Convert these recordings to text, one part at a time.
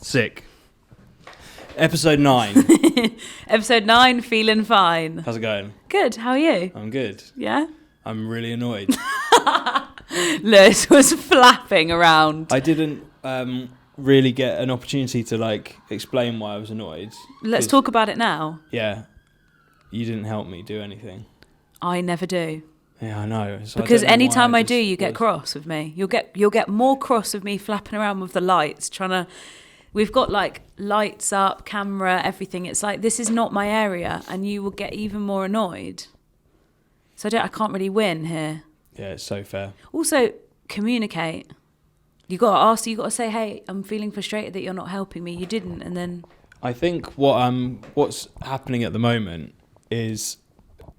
Sick. Episode 9. Episode 9, feeling fine. How's it going? Good, how are you? I'm good. Yeah? I'm really annoyed. Lewis was flapping around. I didn't really get an opportunity to explain why I was annoyed. Let's talk about it now. Yeah. You didn't help me do anything. I never do. Yeah, I know. So because anytime I do, you get cross with me. You'll get more cross with me flapping around with the lights, trying to... We've got lights up, camera, everything. It's like, this is not my area, and you will get even more annoyed. So I can't really win here. Yeah, it's so fair. Also, communicate. You got to ask, you got to say, hey, I'm feeling frustrated that you're not helping me. You didn't, and then... I think what's happening at the moment is,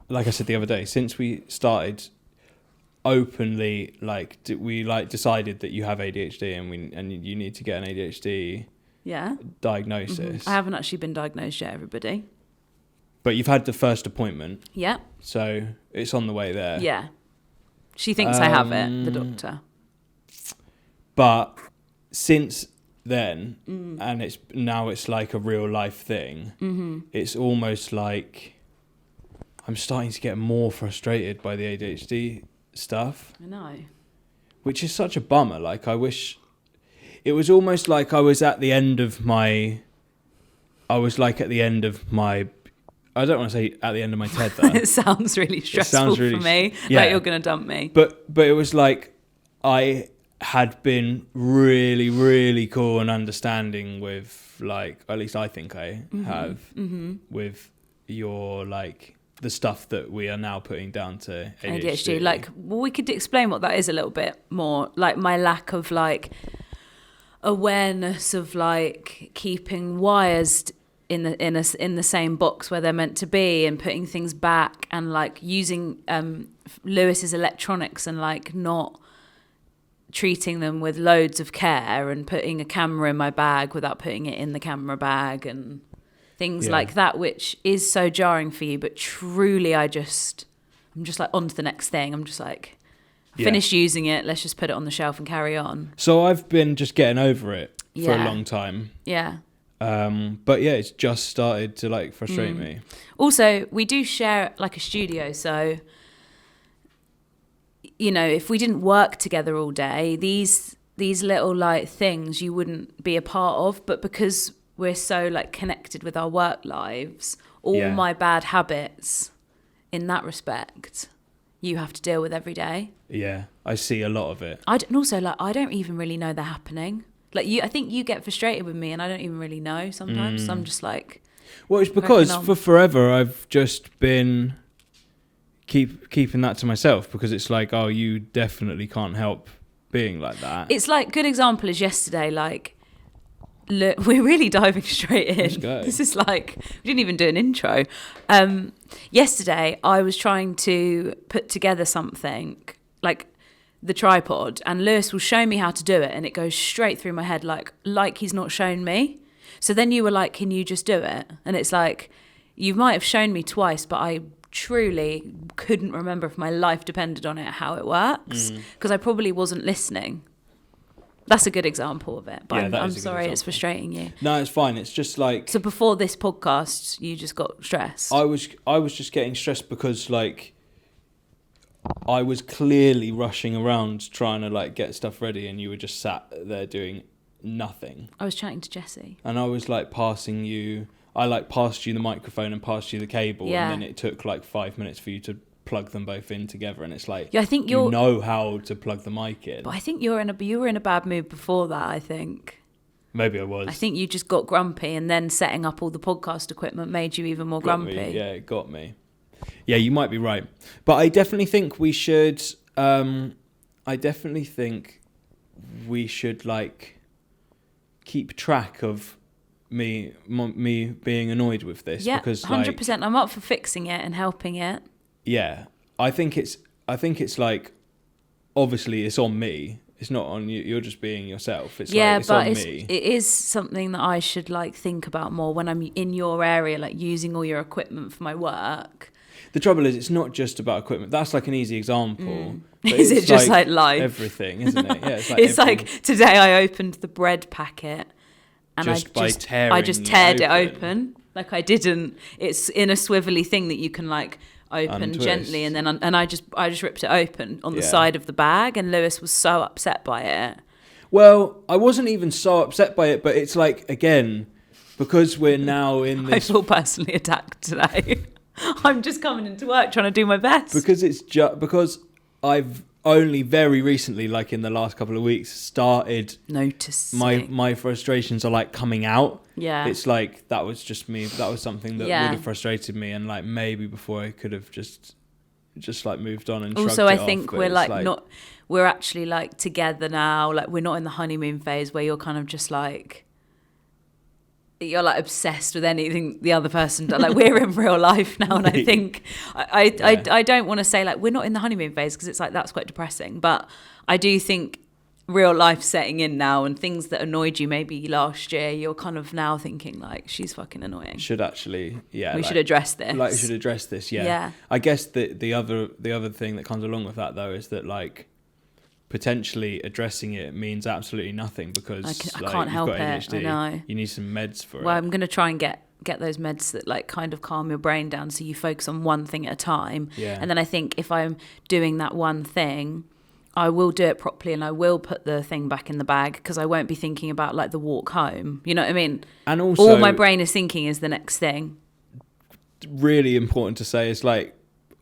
like I said the other day, since we started openly, we decided that you have ADHD and you need to get an ADHD diagnosis. Mm-hmm. I haven't actually been diagnosed yet, everybody. But you've had the first appointment. Yeah. So it's on the way there. Yeah. She thinks I have it, the doctor. But since then, and it's like a real life thing, it's almost like I'm starting to get more frustrated by the ADHD stuff. I know. Which is such a bummer. I wish... It was almost like I was at the end of my... I don't want to say at the end of my tether. It sounds really stressful for me. Yeah. Like you're going to dump me. But it was like I had been really, really cool and understanding with, at least I think I have, with your, the stuff that we are now putting down to ADHD. We could explain what that is a little bit more. My lack of, awareness of, keeping wires in the same box where they're meant to be, and putting things back, and using Lewis's electronics and not treating them with loads of care, and putting a camera in my bag without putting it in the camera bag, and things like that, which is so jarring for you. But truly, I'm just on to the next thing. I'm just finished using it, let's just put it on the shelf and carry on. So I've been just getting over it for a long time. Yeah. But yeah, it's just started to frustrate me. Also, we do share a studio, so if we didn't work together all day, these little things you wouldn't be a part of, but because we're so connected with our work lives, all my bad habits in that respect you have to deal with every day. Yeah, I see a lot of it. I don't even really know they're happening. I think you get frustrated with me, and I don't even really know sometimes. So I'm just well, it's because for forever I've just been keeping that to myself, because it's oh, you definitely can't help being like that. It's good example is yesterday. Look, we're really diving straight in. Let's go. This is we didn't even do an intro. Yesterday I was trying to put together something the tripod, and Lewis will show me how to do it, and it goes straight through my head like he's not shown me. So then you were can you just do it? And it's you might have shown me twice, but I truly couldn't remember if my life depended on it how it works, because I probably wasn't listening. That's a good example of it, but I'm sorry it's frustrating you. No, it's fine. It's just So before this podcast, you just got stressed. I was just getting stressed because I was clearly rushing around trying to get stuff ready, and you were just sat there doing nothing. I was chatting to Jessie. And I was passing you. I passed you the microphone and passed you the cable, and then it took 5 minutes for you to plug them both in together, and it's I think you know how to plug the mic in. But I think you were in a bad mood before that. I think maybe I was. I think you just got grumpy, and then setting up all the podcast equipment made you even more grumpy. Yeah, it got me. Yeah, you might be right, but I definitely think we should. Keep track of me being annoyed with this. Yeah, because 100%. I'm up for fixing it and helping it. Yeah, I think it's obviously it's on me. It's not on you. You're just being yourself. It's it's on me. It is something that I should think about more when I'm in your area, using all your equipment for my work. The trouble is, it's not just about equipment. That's an easy example. Is it just life? Everything, isn't it? Yeah, it's today I opened the bread packet and just by tearing I just teared it open. Like I didn't. It's in a swivelly thing that you can like open Untwist. gently, and then I just ripped it open on the Yeah. side of the bag, and Lewis was so upset by it. Well, I wasn't even so upset by it, but it's like, again, because we're now in I this... feel personally attacked today. I'm just coming into work trying to do my best. Because it's just... Because I've only very recently, like in the last couple of weeks, started... Noticing. My frustrations are like coming out. Yeah. It's like, that was just me. That was something that Yeah. would have frustrated me. And like maybe before I could have just like moved on and shrugged Also, it I off, think but we're it's like not... We're actually like together now. Like we're not in the honeymoon phase where you're kind of just like... You're like obsessed with anything the other person does. Like we're in real life now, and I think I don't want to say like we're not in the honeymoon phase because it's like that's quite depressing. But I do think real life setting in now, and things that annoyed you maybe last year, you're kind of now thinking like she's fucking annoying. Should actually, yeah. We like, should address this. Like we should address this, yeah. Yeah. I guess the other thing that comes along with that though is that like potentially addressing it means absolutely nothing because I like, can't you've help got it. ADHD. I know. You need some meds for Well, it. I'm going to try and get those meds that like kind of calm your brain down so you focus on one thing at a time. Yeah. And then I think if I'm doing that one thing, I will do it properly and I will put the thing back in the bag because I won't be thinking about like the walk home. You know what I mean? And also, all my brain is thinking is the next thing. really important to say is like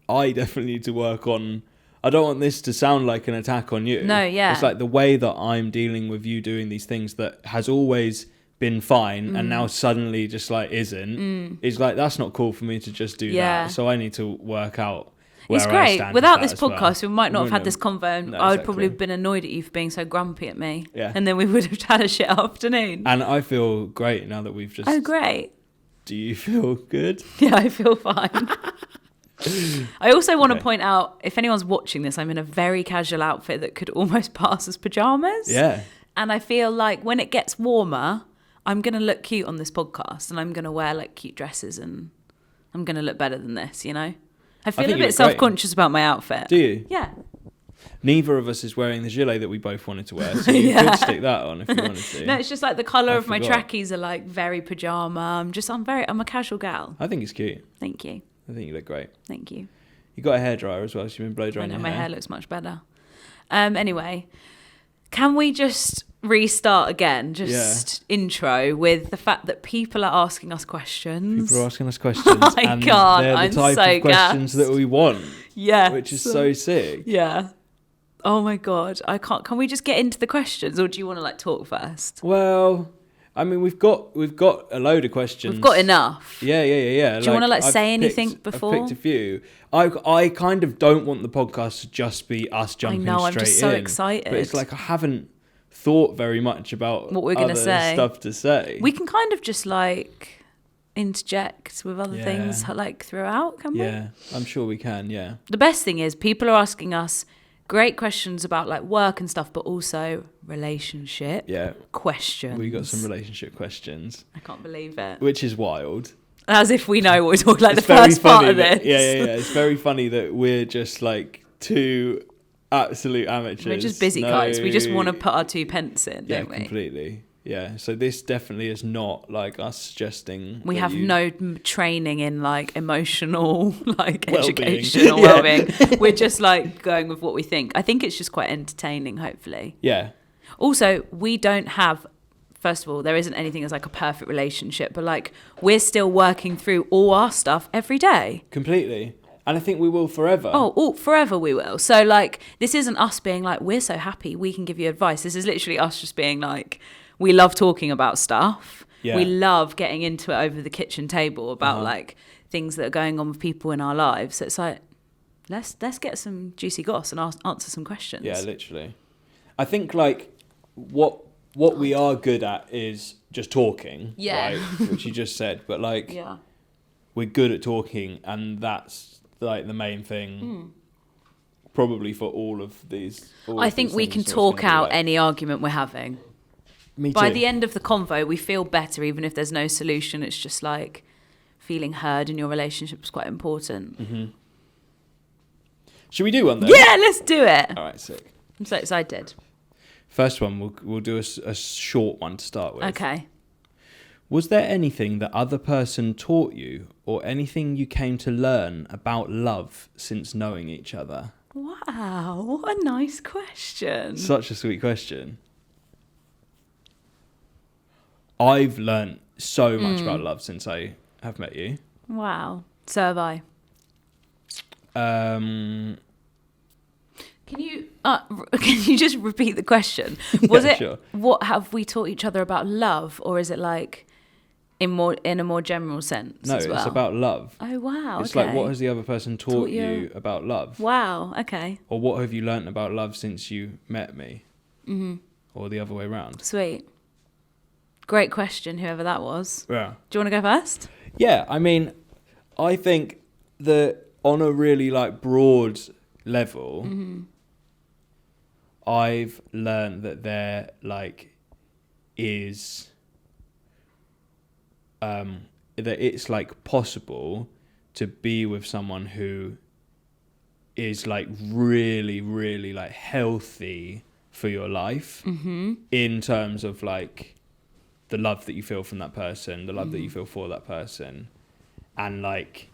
I definitely need to work on... I don't want this to sound like an attack on you. No, yeah. It's like the way that I'm dealing with you doing these things that has always been fine and now suddenly just like isn't. Is like, that's not cool for me to just do that. So I need to work out where It's I great. stand Without with this that as podcast, well. we might not have had Wouldn't this convo and No, I would exactly. probably have been annoyed at you for being so grumpy at me. Yeah. And then we would have had a shit afternoon. And I feel great now that we've just... Oh, great. Do you feel good? Yeah, I feel fine. I also want to Okay. point out, if anyone's watching this, I'm in a very casual outfit that could almost pass as pajamas. Yeah. And I feel like when it gets warmer, I'm going to look cute on this podcast and I'm going to wear like cute dresses and I'm going to look better than this, you know? I feel think a you bit look great. self-conscious about my outfit. Do you? Yeah. Neither of us is wearing the gilet that we both wanted to wear, so you Yeah. could stick that on if you wanted to. No, it's just like the colour I of my forgot. trackies are like very pajama. I'm a casual gal. I think it's cute. Thank you. I think you look great. Thank you. You got a hairdryer as well, so you've been blow I drying know your my hair. hair looks much better. Anyway, can we just restart again? Just intro with the fact that people are asking us questions. People are asking us questions, I and can't, they're the I'm type so of questions gassed. that we want, Yeah. which is so sick. Yeah. Oh my God. I can't. Can we just get into the questions or do you want to like talk first? Well, I mean, we've got a load of questions. We've got enough. Yeah. Do you wanna, like, I've say anything before? I've picked a few. I kind of don't want the podcast to just be us jumping straight in. I know, I'm just so excited. But it's like I haven't thought very much about What we're gonna other say. stuff to say. We can kind of just like interject with other Yeah. things like throughout, can we? Yeah, I'm sure we can, yeah. The best thing is people are asking us great questions about like work and stuff, but also relationship Yeah. questions. We got some relationship questions, I can't believe it. which is wild. As if we know what we're talking like It's the very first part funny of that- this. Yeah. It's very funny that we're just like two absolute amateurs. We're just busy guys. We just want to put our 2 pence in, Yeah, don't we? completely. Yeah, so this definitely is not like us suggesting... We that have you- no training in like emotional, like Well-being. education or Yeah. well-being. We're just like going with what we think. I think it's just quite entertaining, hopefully. Yeah, Also, we don't have, first of all, there isn't anything as like a perfect relationship, but like we're still working through all our stuff every day. completely. And I think we will forever. Oh, forever we will. So like, this isn't us being like, we're so happy, we can give you advice. This is literally us just being like, we love talking about stuff. Yeah. We love getting into it over the kitchen table about like things that are going on with people in our lives. So it's like, let's get some juicy goss and answer some questions. Yeah, literally. I think like what we are good at is just talking. Yeah. Right? Which you just said, but like Yeah. we're good at talking, and that's like the main thing. Probably for all of these. I think we can talk out any argument we're having. Me By too. the end of the convo, we feel better, even if there's no solution. It's just like feeling heard in your relationship is quite important. Should we do one then? Yeah, let's do it. All right, sick. I'm so excited. First one, we'll do a short one to start with. Okay. Was there anything that other person taught you or anything you came to learn about love since knowing each other? Wow, what a nice question. Such a sweet question. I've learned so much about love since I have met you. Wow, so have I. Um, Can you just repeat the question? Was it sure. What have we taught each other about love, or is it like in a more general sense? No, as well? it's about love. Oh wow! It's okay. like, what has the other person taught you about love? Wow. Okay. Or what have you learnt about love since you met me? Mm-hmm. Or the other way around? Sweet. Great question, whoever that was. Yeah. Do you want to go first? Yeah, I mean, I think that on a really like broad level, I've learned that there like is that it's like possible to be with someone who is like really, really like healthy for your life in terms of like the love that you feel from that person, the love that you feel for that person, and like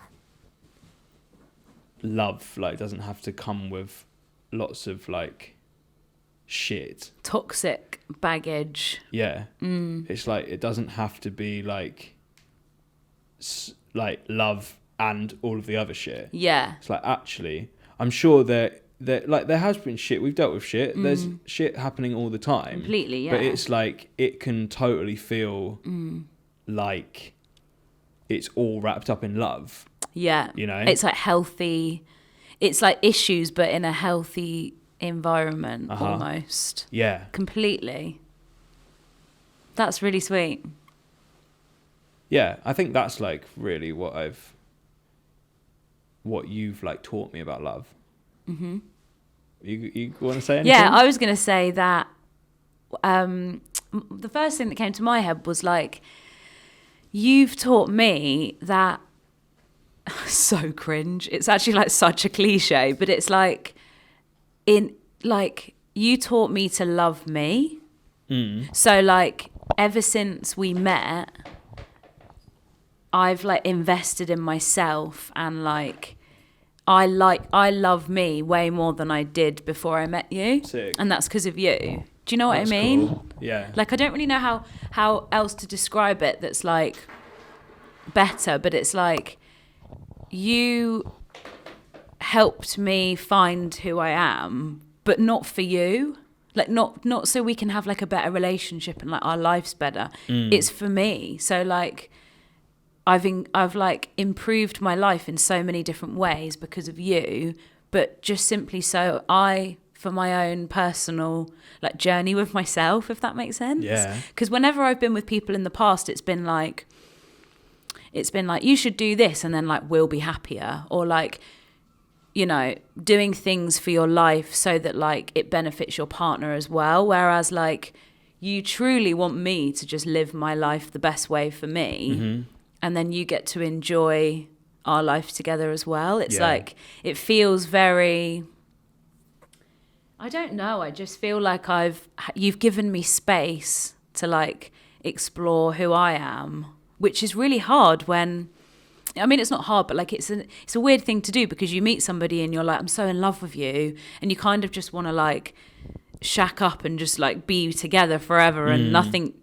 love like doesn't have to come with lots of like shit, Toxic baggage. yeah. It's like it doesn't have to be like love and all of the other shit. Yeah. It's like, actually, I'm sure that like there has been shit, we've dealt with shit, there's shit happening all the time, Completely, yeah. but it's like it can totally feel like it's all wrapped up in love. Yeah. You know? It's like healthy. It's like issues, but in a healthy environment almost. Yeah. Completely. That's really sweet. Yeah, I think that's like really what you've like taught me about love. Mm-hmm. You want to say anything? Yeah, I was going to say that the first thing that came to my head was like, you've taught me that, so cringe. It's actually like such a cliche, but it's like, you taught me to love me. So like ever since we met, I've like invested in myself, and like I love me way more than I did before I met you. Sick. And that's because of you. Do you know what That's I mean? cool. Yeah. Like I don't really know how else to describe it that's like better, but it's like you helped me find who I am, but not for you. Like not so we can have like a better relationship and like our life's better. It's for me. So like I've like improved my life in so many different ways because of you, but just simply so for my own personal like journey with myself, if that makes sense. Yeah. Because whenever I've been with people in the past, it's been like you should do this and then like we'll be happier, or like, you know, doing things for your life so that like it benefits your partner as well. Whereas like you truly want me to just live my life the best way for me, and then you get to enjoy our life together as well. It's like it feels very, I don't know, I just feel like you've given me space to like explore who I am, which is really hard when, I mean, it's not hard, but like it's a weird thing to do, because you meet somebody and you're like, I'm so in love with you, and you kind of just want to like shack up and just like be together forever and nothing.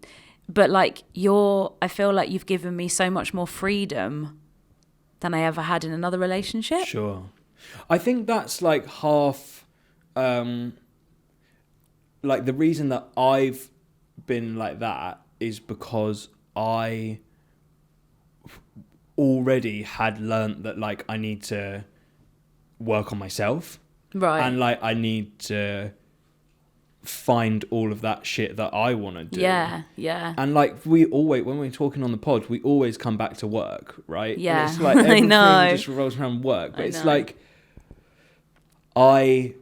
But like I feel like you've given me so much more freedom than I ever had in another relationship. Sure. I think that's like half, like the reason that I've been like that is because I already had learnt that like I need to work on myself. Right. And like I need to find all of that shit that I want to do. Yeah. And like we always, when we're talking on the pod, we always come back to work, right? Yeah. And it's like everything just revolves around work. But it's like I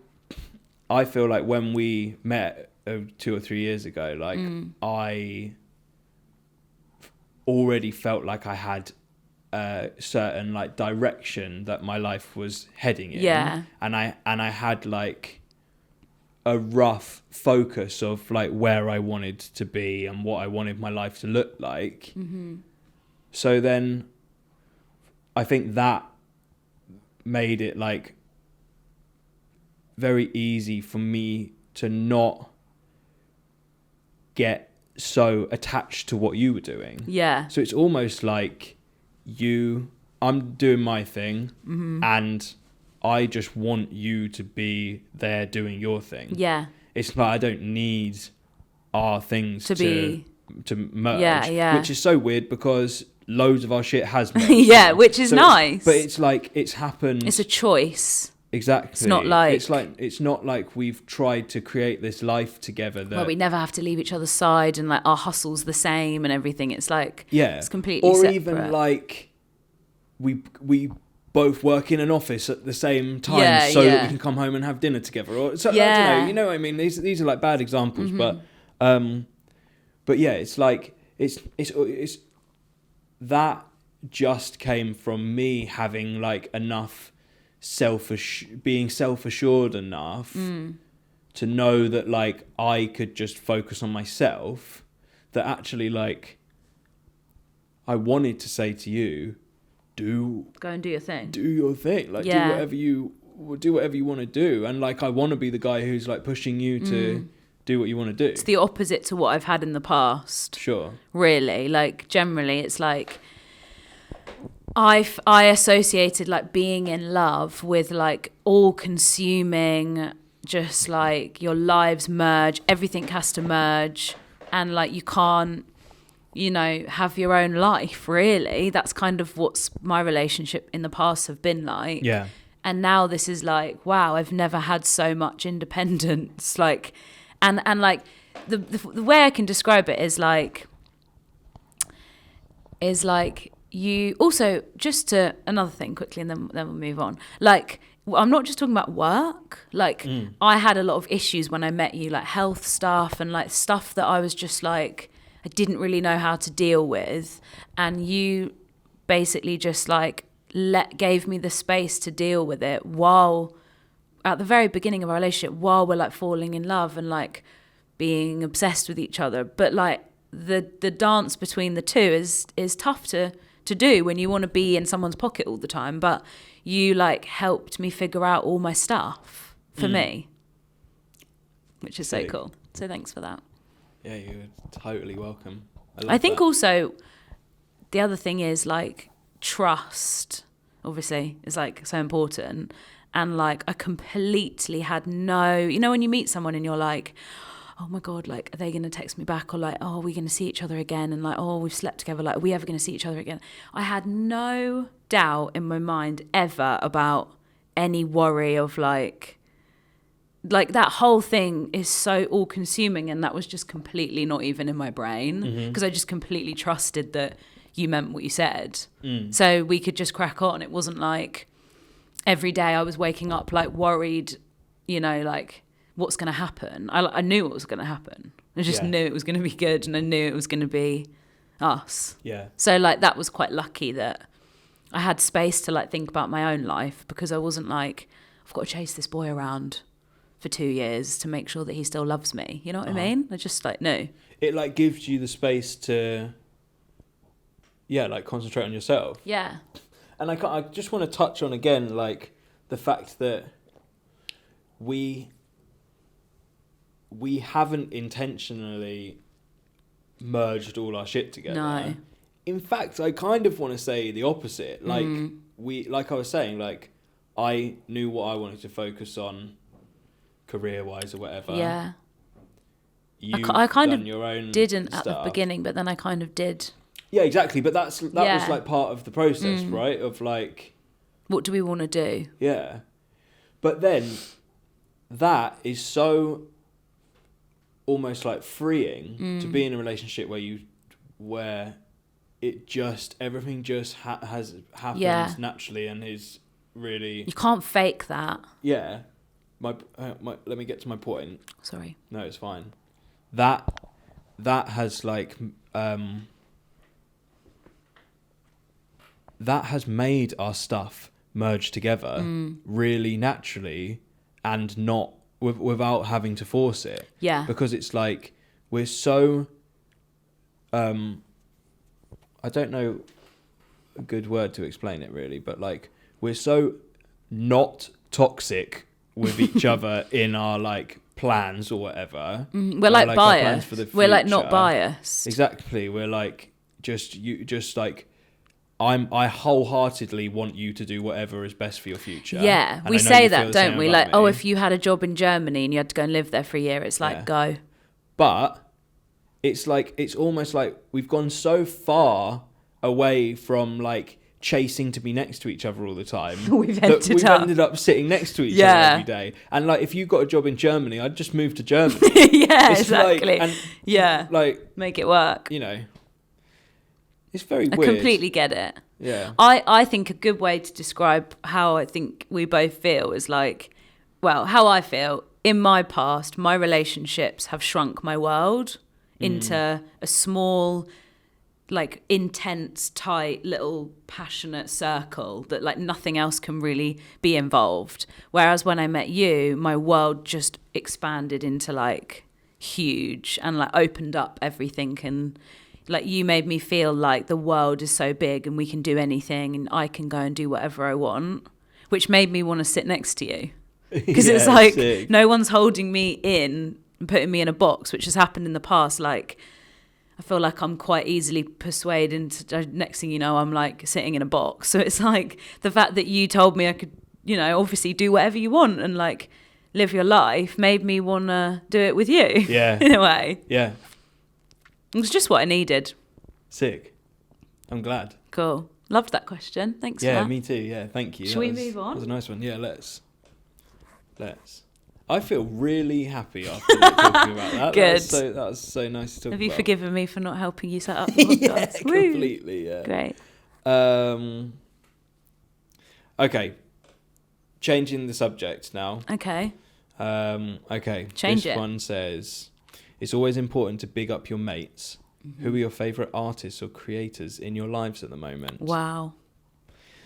feel like when we met 2 or 3 years ago, like I already felt like I had a certain like direction that my life was heading in. Yeah. And I had like a rough focus of like where I wanted to be and what I wanted my life to look like. So then I think that made it like very easy for me to not get so attached to what you were doing. Yeah. So it's almost like I'm doing my thing, and I just want you to be there doing your thing. Yeah. It's like I don't need our things to merge. Yeah. Which is so weird because loads of our shit has merged. Yeah, which is nice. But it's like it's happened. It's a choice. Exactly. It's not like it's not like we've tried to create this life together that well, we never have to leave each other's side and like our hustle's the same and everything. It's like it's completely separate. Even like we both work in an office at the same time that we can come home and have dinner together. Or so I don't know, you know what I mean? These are like bad examples, but yeah, it's like it's that just came from me having like enough being self-assured enough to know that like I could just focus on myself, that actually like I wanted to say to you, go and do your thing. Do your thing. Like do whatever you want to do. And like I want to be the guy who's like pushing you to do what you want to do. It's the opposite to what I've had in the past. Sure. Really. Like generally it's like I associated like being in love with like all consuming, just like your lives merge, everything has to merge, and like you can't, you know, have your own life really. That's kind of what's my relationship in the past have been like. Yeah. And now this is like, wow, I've never had so much independence. Like, and like the way I can describe it is like you also, just to another thing quickly and then we'll move on. Like, I'm not just talking about work. Like I had a lot of issues when I met you, like health stuff and like stuff that I was just like, I didn't really know how to deal with. And you basically just like gave me the space to deal with it while at the very beginning of our relationship, while we're like falling in love and like being obsessed with each other. But like the dance between the two is tough to do when you want to be in someone's pocket all the time. But you like helped me figure out all my stuff for me, which is so cool. So thanks for that. Yeah, you're totally welcome. I think also the other thing is like trust, obviously, is like so important. And like I completely had no, you know, when you meet someone and you're like, oh my God, like, are they going to text me back? Or like, oh, are we going to see each other again? And like, oh, we've slept together. Like, are we ever going to see each other again? I had no doubt in my mind ever about any worry of like that whole thing is so all consuming. And that was just completely not even in my brain because I just completely trusted that you meant what you said. So we could just crack on. It wasn't like every day I was waking up like worried, you know, like, what's going to happen. I knew what was going to happen. I just knew it was going to be good, and I knew it was going to be us. Yeah. So like that was quite lucky that I had space to like think about my own life, because I wasn't like, I've got to chase this boy around for 2 years to make sure that he still loves me. You know what I mean? I just like knew. It like gives you the space to, like concentrate on yourself. Yeah. And I just want to touch on again, like the fact that we haven't intentionally merged all our shit together. No. In fact, I kind of want to say the opposite. Like like I was saying, like I knew what I wanted to focus on career-wise or whatever. Yeah. I kind of your own didn't stuff at the beginning, but then I kind of did. Yeah, exactly. But that was like part of the process, right? Of like, what do we want to do? Yeah. But then that is so almost like freeing to be in a relationship where it just everything just has happened naturally and is really, you can't fake that. Yeah. Let me get to my point. Sorry. No, it's fine. That has like that has made our stuff merge together really naturally and not without having to force it. Yeah. Because it's like we're so I don't know a good word to explain it really, but like we're so not toxic with each other in our like plans or whatever. We're like our biased. plans for the We're like not future. biased. Exactly. We're like I wholeheartedly want you to do whatever is best for your future. Yeah, And we I know say you feel that, the don't same we? about Like, oh, me. if you had a job in Germany and you had to go and live there for a year, it's like, Yeah. go. But it's like it's almost like we've gone so far away from like chasing to be next to each other all the time. We've ended up sitting next to each other every day. And like if you got a job in Germany, I'd just move to Germany. Yeah, It's exactly. Like, and yeah, like make it work. you know, it's very I weird. completely get it. Yeah. I think a good way to describe how I think we both feel is like, well, how I feel in my past, my relationships have shrunk my world into a small, like intense, tight, little passionate circle that like nothing else can really be involved. Whereas when I met you, my world just expanded into like huge and like opened up everything, and like you made me feel like the world is so big and we can do anything and I can go and do whatever I want, which made me want to sit next to you. Because it's like sick. no one's holding me in and putting me in a box, which has happened in the past. Like I feel like I'm quite easily persuaded into, next thing you know, I'm like sitting in a box. So it's like the fact that you told me I could, you know, obviously do whatever you want and like live your life made me want to do it with you. Yeah. In a way. Yeah. It was just what I needed. Sick. I'm glad. Cool. Loved that question. Thanks for Yeah, that. me too. Yeah, thank you. Shall we move on? That was a nice one. Yeah, let's. I feel really happy after talking about that. Good. That was so nice to talk about. Have you forgiven me for not helping you set up the podcast? Yeah, Woo. completely. Yeah. Great. Okay. Changing the subject now. Okay. Okay. Change this it. one says, it's always important to big up your mates. Mm-hmm. Who are your favourite artists or creators in your lives at the moment? Wow.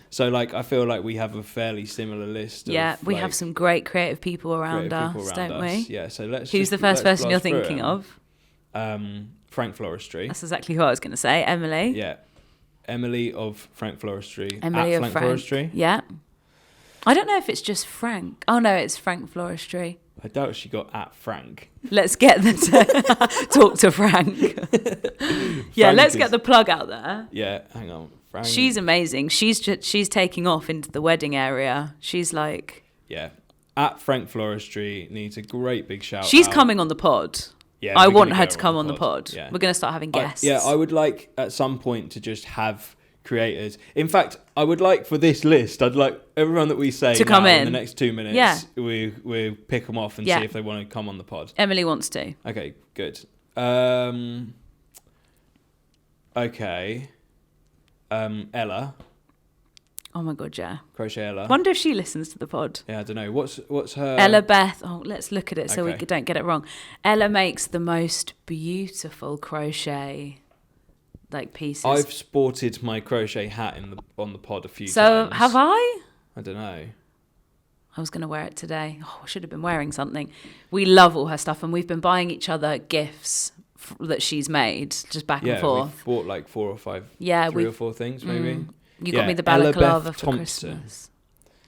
So, like, I feel like we have a fairly similar list. Yeah, of, we like, have some great creative people around us, don't we? Yeah, so let's. Who's the first person you're thinking of? Frank Floristry. That's exactly what I was going to say. Emily. Yeah, Emily of Frank Floristry. Emily of Frank. Floristry. Yeah. I don't know if it's just Frank. Oh no, it's Frank Floristry. I doubt she got at Frank. Let's get them to talk to Frank. Yeah, Frank let's is- get the plug out there. Yeah, hang on. Frank. She's amazing. She's taking off into the wedding area. She's like, Yeah, at Frank Floristry needs a great big shout. she's out. coming on the pod. Yeah, I we're want gonna her get to come on the pod. Yeah. We're going to start having guests. I would like at some point to just have creators. In fact, I would like for this list, I'd like everyone that we say To come now in. the next 2 minutes. Yeah. We pick them off and Yeah. see if they want to come on the pod. Emily wants to. Okay, good. Okay. Ella, Oh my god, yeah. Crochet Ella. Wonder if she listens to the pod. Yeah, I don't know. What's her? Ella Beth. Oh, let's look at it so we Okay. don't get it wrong. Ella makes the most beautiful crochet like pieces. I've sported my crochet hat on the pod a few times. So have I? I don't know. I was going to wear it today. Oh, I should have been wearing something. We love all her stuff, and we've been buying each other gifts that she's made, just back and forth. We've bought like 4 or 5, Yeah, 3 or 4 things maybe. You Yeah, got me the Ella balaclava Beth for Thompson. Christmas.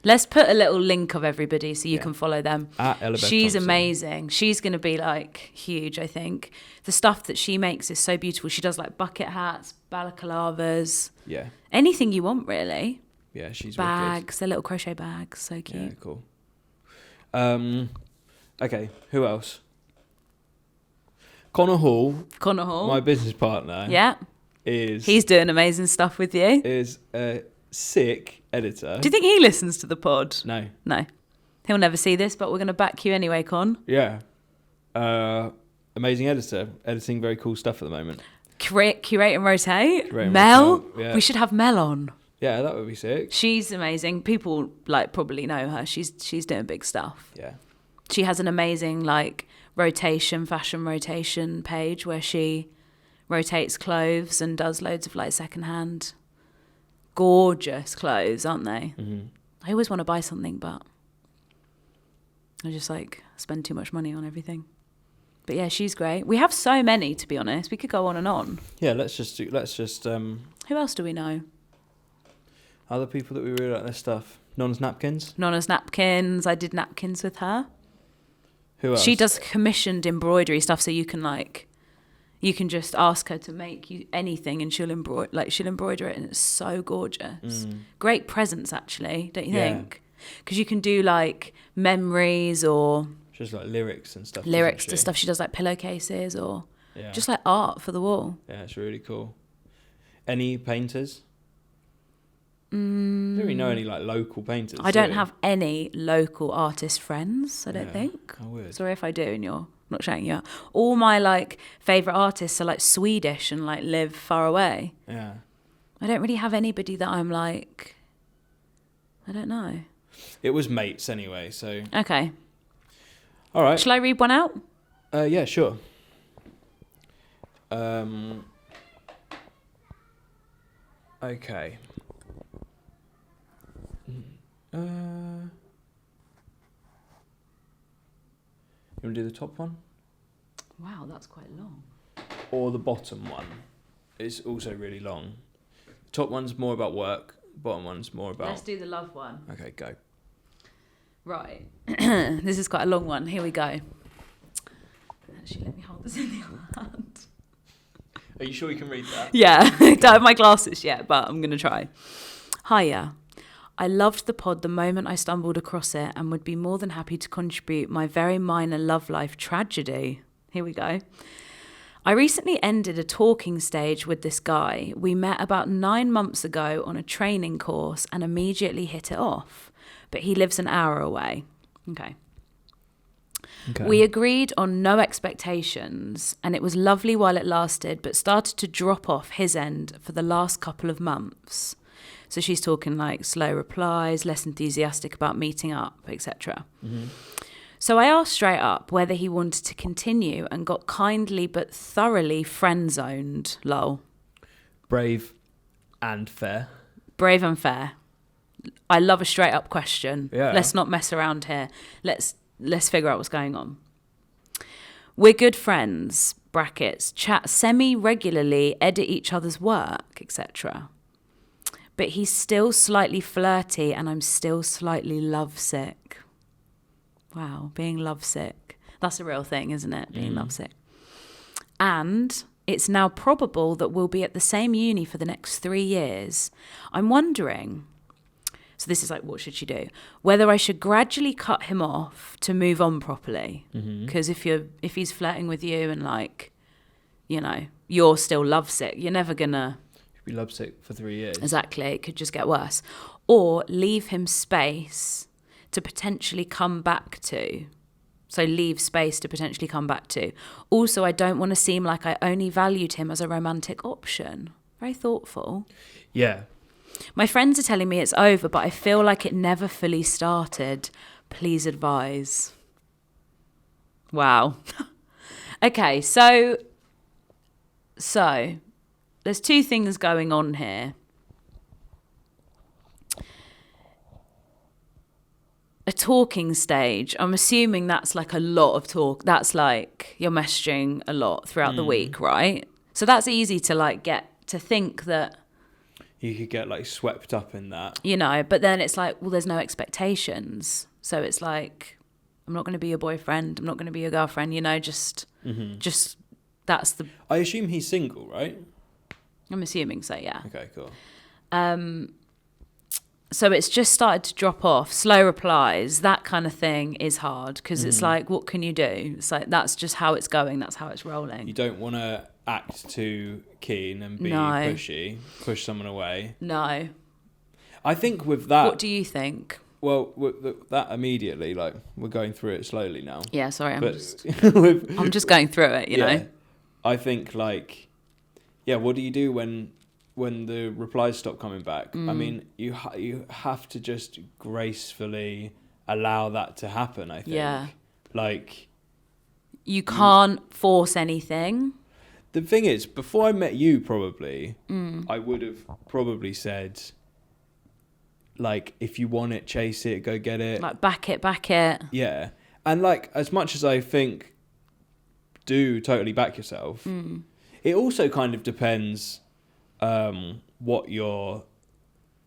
Let's put a little link of everybody so you Yeah. can follow them. At Ella Beth She's Thompson. amazing. She's going to be like huge, I think. The stuff that she makes is so beautiful. She does like bucket hats, balaclavas, Yeah, anything you want really. yeah, she's wicked. Bags, they're little crochet bags, so cute. Yeah, cool. Okay, who else? Connor Hall, Connor Hall. my business partner. Yeah. He's doing amazing stuff with you. is a sick editor. Do you think he listens to the pod? No. No. He'll never see this, but we're going to back you anyway, Con. Yeah. Amazing editor, editing very cool stuff at the moment. Curate and rotate. Curate and Mel. rotate, yeah. We should have Mel on. Yeah, that would be sick. She's amazing. People like probably know her. She's doing big stuff. Yeah. She has an amazing like fashion rotation page where she rotates clothes and does loads of like secondhand gorgeous clothes, aren't they? Mm-hmm. I always want to buy something, but I just like spend too much money on everything. But yeah, she's great. We have so many, to be honest. We could go on and on. Yeah, let's just Who else do we know? other people that we really like their stuff. Non's napkins. Nonna's napkins. I did napkins with her. Who else? She does commissioned embroidery stuff, so you can just ask her to make you anything, and she'll embroider it, and it's so gorgeous. Great presents, actually, don't you think? Because you can do like memories or just like lyrics and stuff. Lyrics to stuff. She does like pillowcases or Yeah. just like art for the wall. Yeah, it's really cool. Any painters? Don't really know any like local painters. I don't have any local artist friends, I don't think. Oh, weird. Sorry if I do and you're not shouting you out. All my like favourite artists are like Swedish and like live far away. Yeah. I don't really have anybody that I'm like, I don't know. It was mates anyway, so. Okay. All right. Shall I read one out? Yeah, sure. Okay. You want to do the top one? Wow, that's quite long. Or the bottom one? It's also really long. Top one's more about work. Bottom one's more about... Let's do the love one. Okay, go. Right. This is quite a long one. Here we go. Actually, let me hold this in the other hand. Are you sure you can read that? Yeah, I don't have my glasses yet, but I'm going to try. Hiya. I loved the pod the moment I stumbled across it and would be more than happy to contribute my very minor love life tragedy. Here we go. I recently ended a talking stage with this guy. We met about 9 months ago on a training course and immediately hit it off. But he lives an hour away. Okay. We agreed on no expectations, and it was lovely while it lasted, but started to drop off his end for the last couple of months. So she's talking like slow replies, less enthusiastic about meeting up, etc. Mm-hmm. So I asked straight up whether he wanted to continue and got kindly but thoroughly friend-zoned, lol. Brave and fair. Brave and fair. I love a straight up question. Yeah. Let's not mess around here. Let's figure out what's going on. We're good friends, brackets, chat semi-regularly, edit each other's work, etc. But he's still slightly flirty and I'm still slightly lovesick. Wow, being lovesick. That's a real thing, isn't it? Being lovesick. And it's now probable that we'll be at the same uni for the next 3 years. I'm wondering, so this is like, what should she do? Whether I should gradually cut him off to move on properly. Because if he's flirting with you and like, you know, you're still lovesick, you're never gonna... Be lovesick for 3 years. Exactly, it could just get worse. Or leave him space to potentially come back to. So leave space to potentially come back to. Also, I don't want to seem like I only valued him as a romantic option. Very thoughtful. Yeah. My friends are telling me it's over, but I feel like it never fully started. Please advise. Wow. Okay, so there's 2 things going on here. A talking stage. I'm assuming that's like a lot of talk. That's like you're messaging a lot throughout the week, right? So that's easy to like get to think that You could get like swept up in that. you know, but then it's like, well, there's no expectations. So it's like, I'm not going to be your boyfriend. I'm not going to be your girlfriend. You know, just that's the. I assume he's single, right? I'm assuming so. Yeah. Okay, cool. So it's just started to drop off. Slow replies, that kind of thing is hard because it's like, what can you do? It's like, that's just how it's going. That's how it's rolling. You don't want to act too keen and be No. pushy, push someone away. No. I think with that... What do you think? Well, with that immediately, like, we're going through it slowly now. Yeah, sorry. with, I'm just going through it, you know? I think, like, yeah, what do you do when the replies stop coming back? I mean, you have to just gracefully allow that to happen, I think. Yeah. Like... You can't force anything. The thing is, before I met you, probably, I would have probably said, like, if you want it, chase it, go get it. Like, back it. Yeah. And like, as much as I think, do totally back yourself, it also kind of depends what you're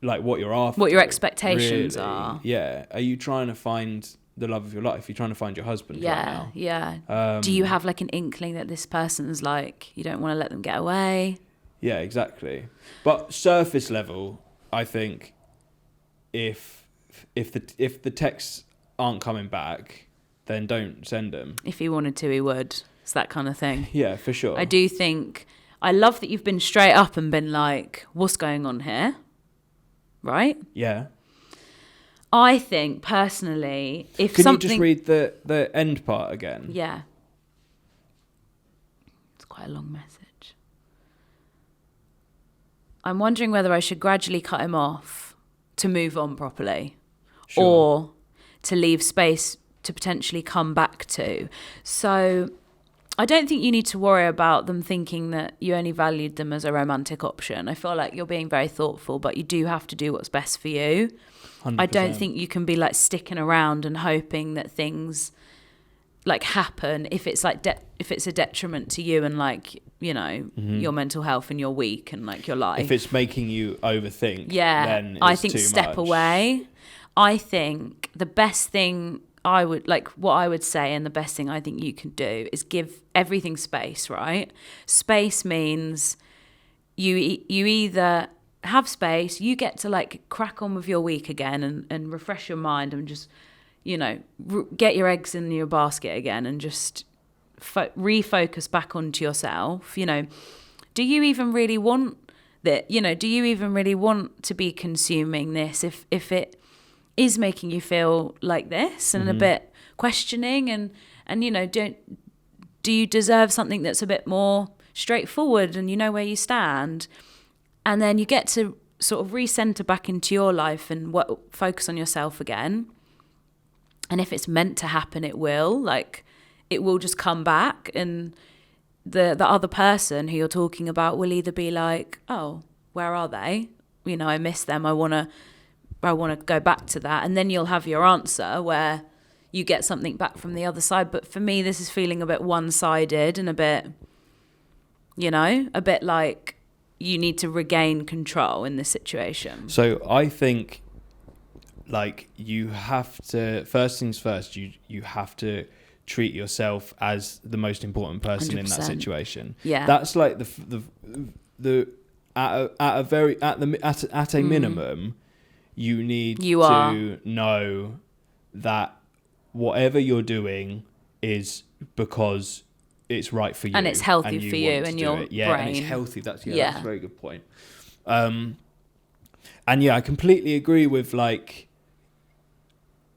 after. What your expectations really. are. Yeah. Are you trying to find the love of your life? You're trying to find your husband right now. Yeah. Do you have like an inkling that this person's like, you don't want to let them get away? Yeah, exactly. But surface level, I think if the texts aren't coming back, then don't send them. If he wanted to, he would. It's that kind of thing. Yeah, for sure. I do think, I love that you've been straight up and been like, what's going on here? Right? Yeah. I think, personally, if Can something... you just read the end part again? Yeah. It's quite a long message. I'm wondering whether I should gradually cut him off to move on properly. Sure. Or to leave space to potentially come back to. So I don't think you need to worry about them thinking that you only valued them as a romantic option. I feel like you're being very thoughtful, but you do have to do what's best for you. 100%. I don't think you can be like sticking around and hoping that things like happen if it's like if it's a detriment to you and like, you know, your mental health and your week and like your life. If it's making you overthink, then it's I think too step much. away. I think the best thing what I would say, and the best thing I think you can do is give everything space, right? Space means you either have space, you get to like crack on with your week again and refresh your mind and just, you know, get your eggs in your basket again and just refocus back onto yourself. You know, do you even really want that? You know, do you even really want to be consuming this if it is making you feel like this and a bit questioning and you know, do you deserve something that's a bit more straightforward and you know where you stand? And then you get to sort of recenter back into your life and focus on yourself again. And if it's meant to happen, it will. Like, it will just come back, and the other person who you're talking about will either be like, oh, where are they? You know, I miss them. I want to go back to that. And then you'll have your answer where you get something back from the other side. But for me, this is feeling a bit one-sided and a bit, you know, a bit like you need to regain control in this situation. So I think, like, you have to, first things first, you have to treat yourself as the most important person 100%. in that situation. Yeah. That's like the at a minimum, you need to know that whatever you're doing is because it's right for you and it's healthy for you and your brain. And it's healthy. That's a very good point. And yeah, I completely agree with, like,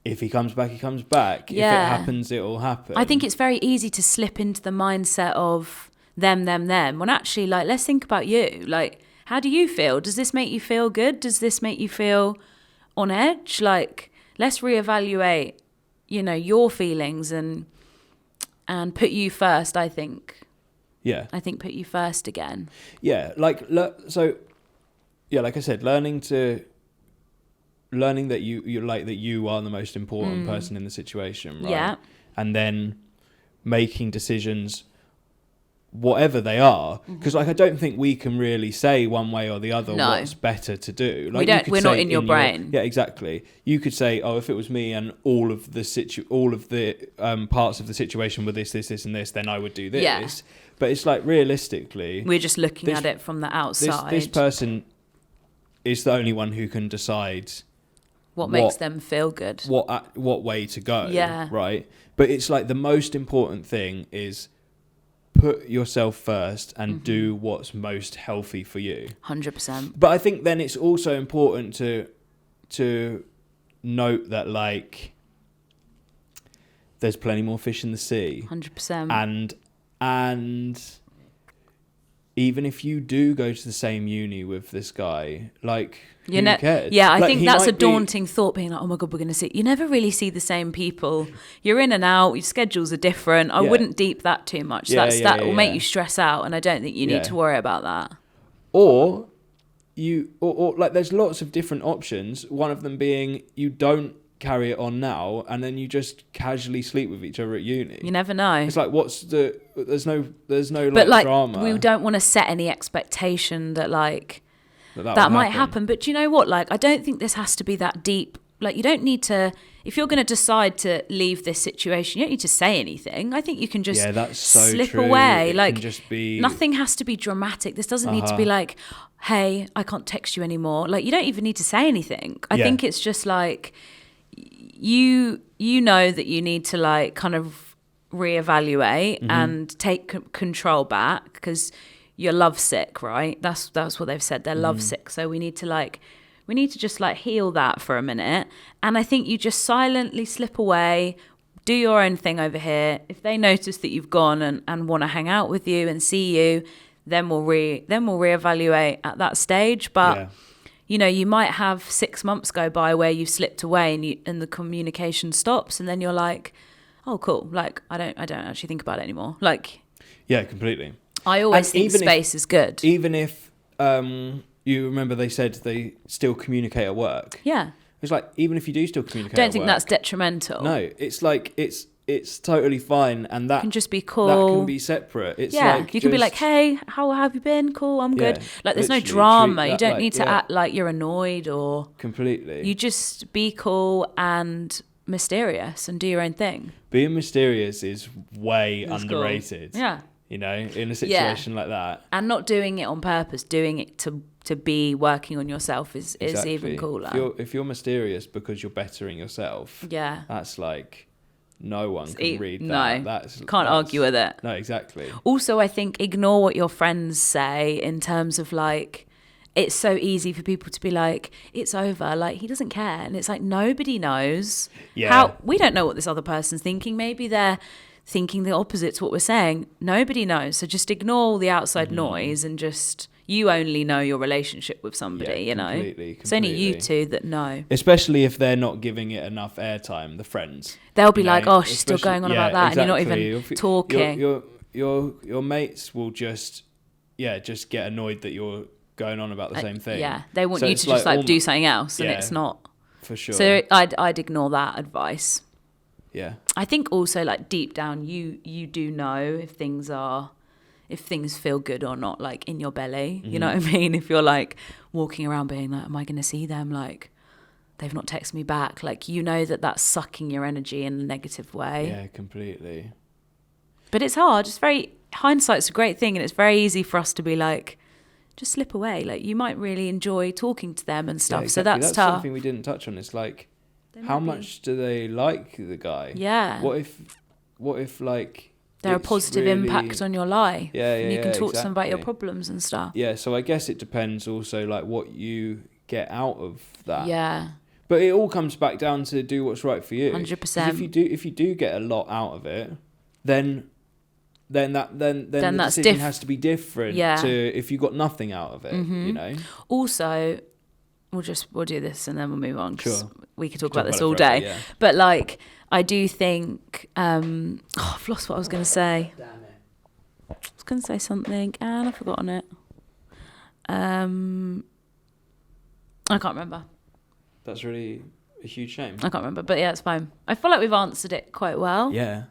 if he comes back, he comes back. Yeah. If it happens, it will happen. I think it's very easy to slip into the mindset of them, when actually, like, let's think about you. Like, how do you feel? Does this make you feel good? Does this make you feel on edge? Like, let's reevaluate, you know, your feelings and put you first, I think. Yeah. I think put you first again. Yeah, like, so, yeah, like I said, learning that you like that you are the most important person in the situation, right? Yeah. And then making decisions, whatever they are, because like I don't think we can really say one way or the other what's better to do. Like, we're not in your brain. Yeah, exactly. You could say, oh, if it was me and all of the parts of the situation were this, and this, then I would do this. Yeah. But it's like, realistically, We're just looking at it from the outside. This person is the only one who can decide what makes them feel good. What way to go. Yeah. Right? But it's like the most important thing is put yourself first and do what's most healthy for you. 100%. But I think then it's also important to note that, like, there's plenty more fish in the sea. 100%. And even if you do go to the same uni with this guy, like, who cares? Yeah, I like, think that's a daunting thought, being like, oh my God, we're going to see. You never really see the same people. You're in and out. Your schedules are different. I wouldn't deep that too much. That will make you stress out, and I don't think you need to worry about that. Or like, there's lots of different options. One of them being you don't carry it on now, and then you just casually sleep with each other at uni. You never know. It's like, there's no But like, drama. we don't want to set any expectation that like that that might happen. But do you know what? Like, I don't think this has to be that deep. Like, you don't need to, if you're going to decide to leave this situation, you don't need to say anything. I think you can just slip away. It like, can just be... nothing has to be dramatic. This doesn't need to be like, hey, I can't text you anymore. Like, you don't even need to say anything. I think it's just like, you know that you need to like kind of reevaluate and take control back, because you're lovesick, right? That's what they've said. They're lovesick. So we need to just like heal that for a minute. And I think you just silently slip away, do your own thing over here. If they notice that you've gone and want to hang out with you and see you, then we'll reevaluate at that stage. But you know, you might have 6 months go by where you've slipped away and the communication stops, and then you're like, oh, cool. Like, I don't actually think about it anymore. Like, yeah, completely. I always think space is good. Even if you remember they said they still communicate at work. Yeah. It's like, even if you do still communicate I don't think that's detrimental. No, it's like, it's totally fine, and that can just be cool. That can be separate. It's like, you can be like, hey, how have you been? Cool, I'm good. Like, there's no drama. You don't need to act like you're annoyed or... Completely. You just be cool and mysterious and do your own thing. Being mysterious is way underrated. Cool. Yeah. You know, in a situation like that. And not doing it on purpose, doing it to be working on yourself is even cooler. If you're mysterious because you're bettering yourself, that's like... No one can read that. No, can't argue with it. No, exactly. Also, I think ignore what your friends say in terms of like, it's so easy for people to be like, it's over. Like, he doesn't care. And it's like, nobody knows. We don't know what this other person's thinking. Maybe they're thinking the opposite to what we're saying. Nobody knows. So just ignore all the outside noise and just... You only know your relationship with somebody, you know? Completely. It's only you two that know. Especially if they're not giving it enough airtime, the friends. They'll be like, oh, she's still going on about that, exactly. And you're not even talking. Your mates will just get annoyed that you're going on about the same thing. Yeah, they want you to just like do something else, and it's not. For sure. So I'd ignore that advice. Yeah. I think also, like, deep down, you do know if things feel good or not, like in your belly, you know what I mean? If you're like walking around being like, am I going to see them? Like, they've not texted me back. Like, you know that's sucking your energy in a negative way. Yeah, completely. But it's hard. Hindsight's a great thing, and it's very easy for us to be like, just slip away. Like, you might really enjoy talking to them and stuff. Yeah, exactly. So that's tough. Something we didn't touch on. It's like, how much do they like the guy? Yeah. What if like... They're a positive impact on your life. Yeah, and you can talk to them about your problems and stuff. Yeah, so I guess it depends also like what you get out of that. Yeah. But it all comes back down to do what's right for you. 100%. If you do get a lot out of it, then the decision has to be different to if you got nothing out of it, you know. Also, we'll do this and then we'll move on, because we could talk about this all day. Yeah. But like, I do think I've lost what I was going to say. Damn it. I was going to say something and I've forgotten it. I can't remember. That's really a huge shame. I can't remember, but yeah, it's fine. I feel like we've answered it quite well. Yeah.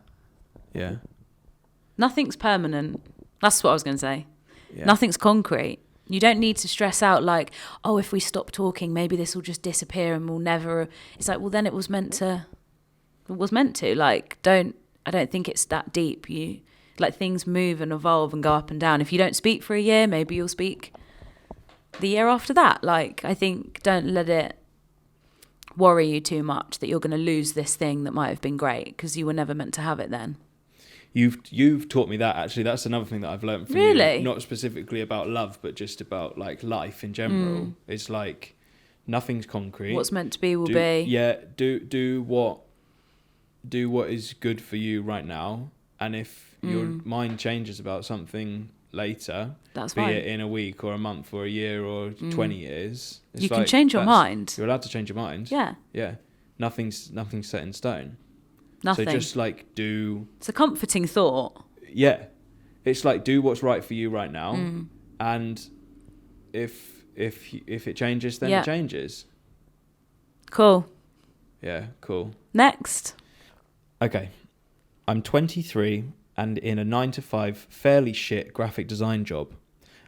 Nothing's permanent. That's what I was going to say. Yeah. Nothing's concrete. You don't need to stress out like, oh, if we stop talking, maybe this will just disappear and we'll never... It's like, well, then it was meant to... Like, I don't think it's that deep. Like, things move and evolve and go up and down. If you don't speak for a year, maybe you'll speak the year after that. Like, I think don't let it worry you too much that you're going to lose this thing that might have been great, because you were never meant to have it then. You've taught me that, actually. That's another thing that I've learned from you. Not specifically about love, but just about like life in general. It's like nothing's concrete. What's meant to be will be. Yeah, do what is good for you right now, and if your mind changes about something later, that's be fine. it in a week or a month or a year or 20 years, you can change your mind. You're allowed to change your mind. Yeah. Nothing's set in stone. Nothing. So just like it's a comforting thought. Yeah, it's like do what's right for you right now, and if it changes, then it changes. Cool. Yeah, cool. Next. Okay. I'm 23 and in a 9 to 5 fairly shit graphic design job.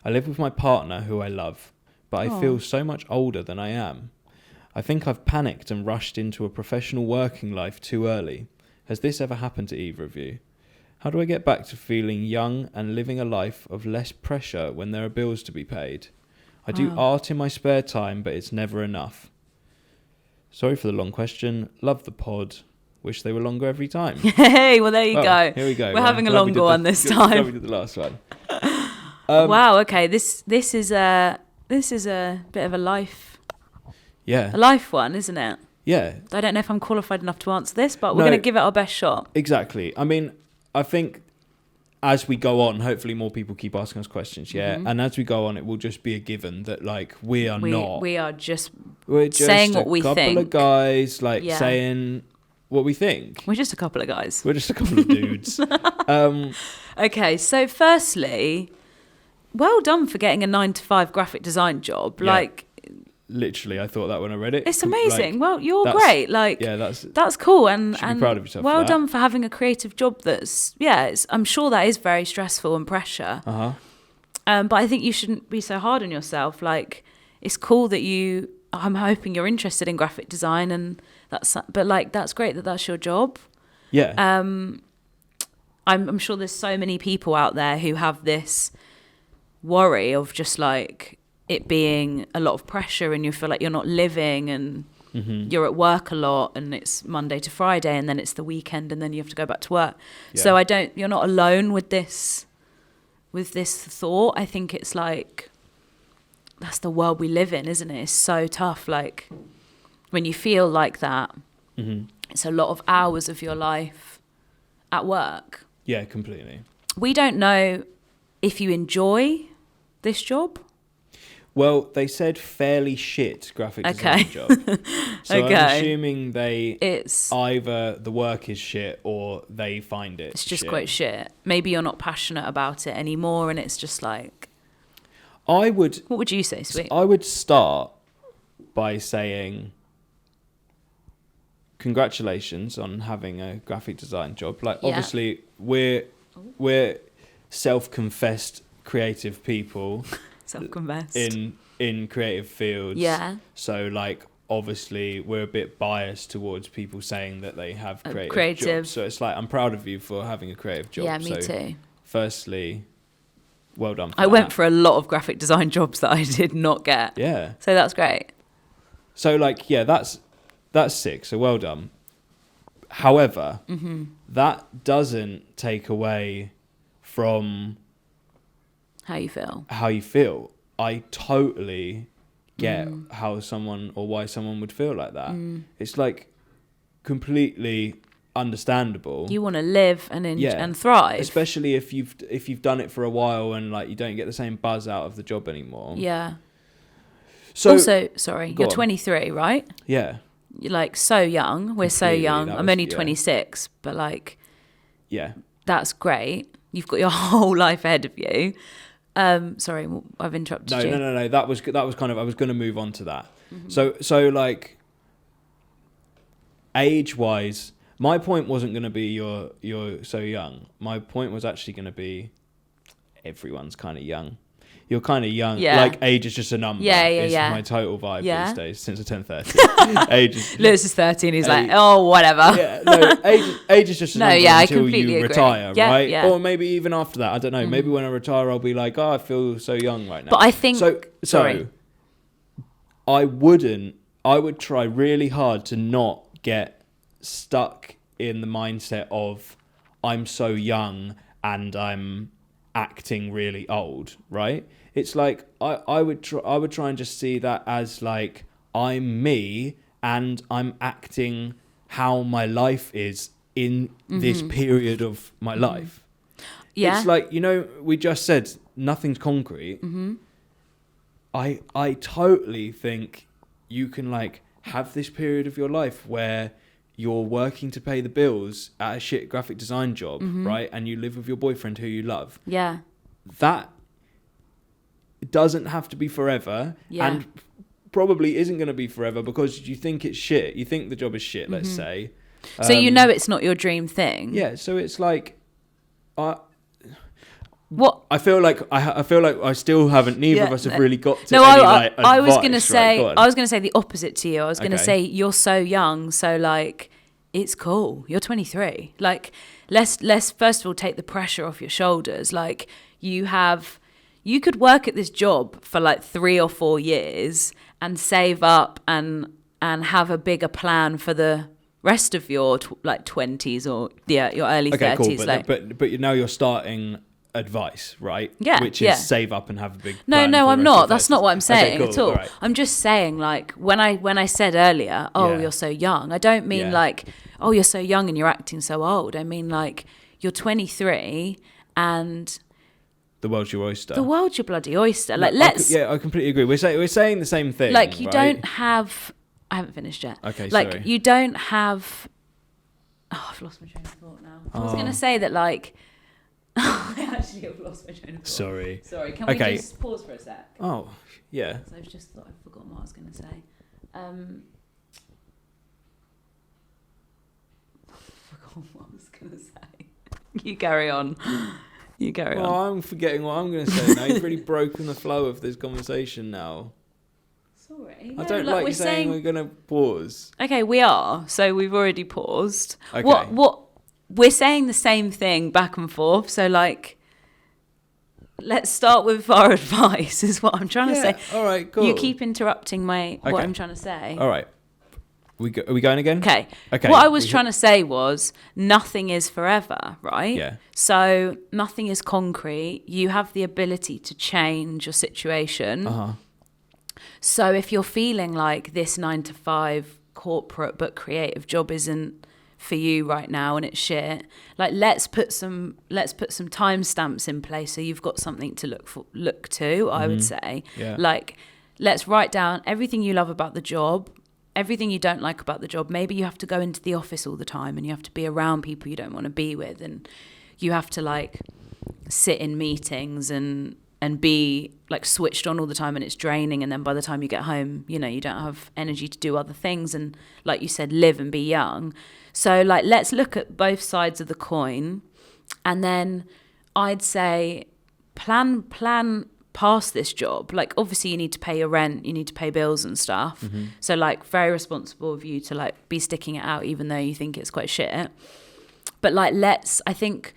I live with my partner who I love, but I feel so much older than I am. I think I've panicked and rushed into a professional working life too early. Has this ever happened to either of you? How do I get back to feeling young and living a life of less pressure when there are bills to be paid? I do art in my spare time, but it's never enough. Sorry for the long question. Love the pod. Wish they were longer every time. Hey, well, there you go. Here we go. We're having a longer one this time. Glad we did the last one. Wow. Okay. This is a bit of a life one, isn't it? Yeah. I don't know if I'm qualified enough to answer this, but we're going to give it our best shot. Exactly. I mean, I think as we go on, hopefully more people keep asking us questions. Yeah. Mm-hmm. And as we go on, it will just be a given that like we're just saying what we think. We're just a couple of guys saying what we think. We're just a couple of guys. We're just a couple of dudes. Okay. So firstly, well done for getting a 9 to 5 graphic design job. Yeah. Literally, I thought that when I read it. It's amazing. Well, you're great. That's cool, and be proud of yourself. Well done for having a creative job. I'm sure that is very stressful and pressure. But I think you shouldn't be so hard on yourself. Like, it's cool that I'm hoping you're interested in graphic design, and that's great that that's your job. Yeah. I'm sure there's so many people out there who have this worry of just like it being a lot of pressure and you feel like you're not living and you're at work a lot and it's Monday to Friday and then it's the weekend and then you have to go back to work. Yeah. So you're not alone with this thought. I think it's like, that's the world we live in, isn't it? It's so tough. Like when you feel like that, it's a lot of hours of your life at work. Yeah, completely. We don't know if you enjoy this job. Well, they said fairly shit graphic design job. So I'm assuming it's either the work is shit or they find it's just quite shit. Maybe you're not passionate about it anymore and it's just like... What would you say, Sweet? I would start by saying congratulations on having a graphic design job. Like, obviously, we're self-confessed creative people. Self-confessed. In creative fields. Yeah. So, like, obviously, we're a bit biased towards people saying that they have creative jobs. So it's like, I'm proud of you for having a creative job. Yeah, me too. Firstly, well done for I went for a lot of graphic design jobs that I did not get. Yeah. So that's great. So, like, yeah, that's sick. So well done. However, that doesn't take away from how you feel. I totally get how someone or why someone would feel like that. It's like completely understandable. You want to live and thrive, especially if you've done it for a while and like you don't get the same buzz out of the job anymore. Yeah. So also, sorry, you're 23, right? Yeah. You're like so young. We're so young. I'm only 26, but like, yeah, that's great. You've got your whole life ahead of you. Sorry, I've interrupted you. No. That was kind of, I was going to move on to that. So like, age-wise, my point wasn't going to be you're so young. My point was actually going to be everyone's kind of young. You're kind of young. Yeah. Like, age is just a number. It's my total vibe these days since I turned 30. Lewis is 30 and he's like, oh, whatever. Yeah, no, age is just a number until you retire, right? Yeah. Or maybe even after that. I don't know. Maybe when I retire, I'll be like, oh, I feel so young right now. But I think... So I would try really hard to not get stuck in the mindset of I'm so young and I'm acting really old, right? It's like I would try and just see that as like I'm me and I'm acting how my life is in this period of my life. Yeah. It's like, we just said nothing's concrete. I totally think you can like have this period of your life where you're working to pay the bills at a shit graphic design job, right? And you live with your boyfriend who you love. Yeah. That doesn't have to be forever. Yeah. And probably isn't going to be forever because you think it's shit. You think the job is shit, let's say. So you know it's not your dream thing. Yeah, so it's like... What I feel like I still haven't. Neither of us have really got to. No, any, like, advice, I was gonna say right? I was gonna say the opposite to you. I was gonna Okay. say you're so young, so like it's cool. You're 23. Like let's first of all take the pressure off your shoulders. Like you could work at this job for like 3 or 4 years and save up and have a bigger plan for the rest of your 20s or your early 30s. Cool, but now you're starting advice, right? Yeah, which is save up and have a big No, plan for the I'm rest not. of That's your not what I'm saying Okay, cool. at all. Right. I'm just saying, like, when I said earlier, you're so young, I don't mean like, oh, you're so young and you're acting so old. I mean, like, you're 23 and the world's your oyster. the world's your bloody oyster. Like, I completely agree. We're saying the same thing. like, you right? don't have. I haven't finished yet. Okay, like, sorry. you don't have. Oh, I've lost my train of thought now. I was gonna say that, like. I actually have lost my train of thought. Sorry. Can we just pause for a sec? Oh, yeah. So I've just thought I've forgotten what I was going to say. Forgotten what I was going to say. You carry on. Well, I'm forgetting what I'm going to say now. You've really broken the flow of this conversation now. Sorry. I don't like you saying we're going to pause. Okay, we are. So we've already paused. Okay. What? We're saying the same thing back and forth. So, like, let's start with our advice, is what I'm trying to say. All right, cool. You keep interrupting what I'm trying to say. All right. Are we going again? Okay. What I was trying to say was nothing is forever, right? Yeah. So nothing is concrete. You have the ability to change your situation. Uh-huh. So if you're feeling like this 9-to-5 corporate but creative job isn't for you right now and it's shit, like let's put some timestamps in place so you've got something to look to. I would say, like, let's write down everything you love about the job, everything you don't like about the job. Maybe you have to go into the office all the time and you have to be around people you don't want to be with, and you have to like sit in meetings and be like switched on all the time, and it's draining, and then by the time you get home, you know, you don't have energy to do other things, and like you said, live and be young. So like let's look at both sides of the coin, and then I'd say plan past this job. Like obviously you need to pay your rent, you need to pay bills and stuff, so like very responsible of you to like be sticking it out even though you think it's quite shit. But like I think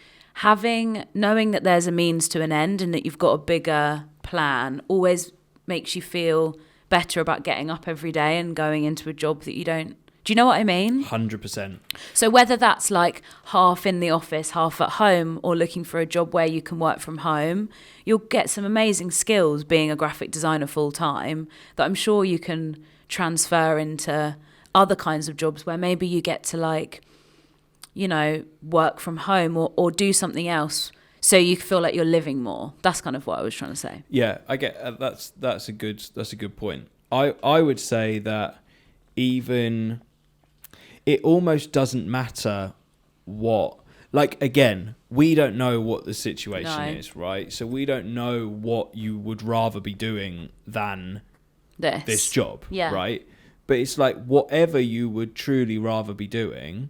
knowing that there's a means to an end and that you've got a bigger plan always makes you feel better about getting up every day and going into a job that you don't. Do you know what I mean? 100%. So whether that's like half in the office, half at home, or looking for a job where you can work from home, you'll get some amazing skills being a graphic designer full time that I'm sure you can transfer into other kinds of jobs where maybe you get to like, you know, work from home or do something else so you feel like you're living more. That's kind of what I was trying to say. Yeah, I get that's a good point. I would say that even it almost doesn't matter what, like, again, we don't know what the situation is, right? So we don't know what you would rather be doing than this job, right? But it's like whatever you would truly rather be doing,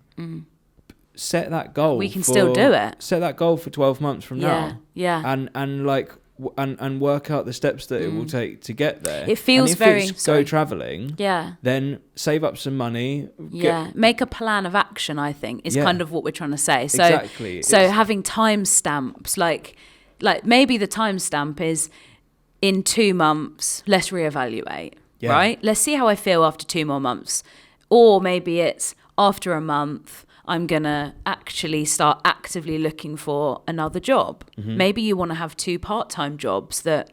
set that goal. We can still do it. Set that goal for 12 months from now. Yeah. And like and work out the steps that it will take to get there. It feels go traveling. Yeah. Then save up some money. Make a plan of action, I think, is kind of what we're trying to say. So, exactly. So having timestamps, like maybe the timestamp is in 2 months, let's reevaluate, right? Let's see how I feel after 2 more months. Or maybe it's after a month, I'm going to actually start actively looking for another job. Maybe you want to have 2 part-time jobs that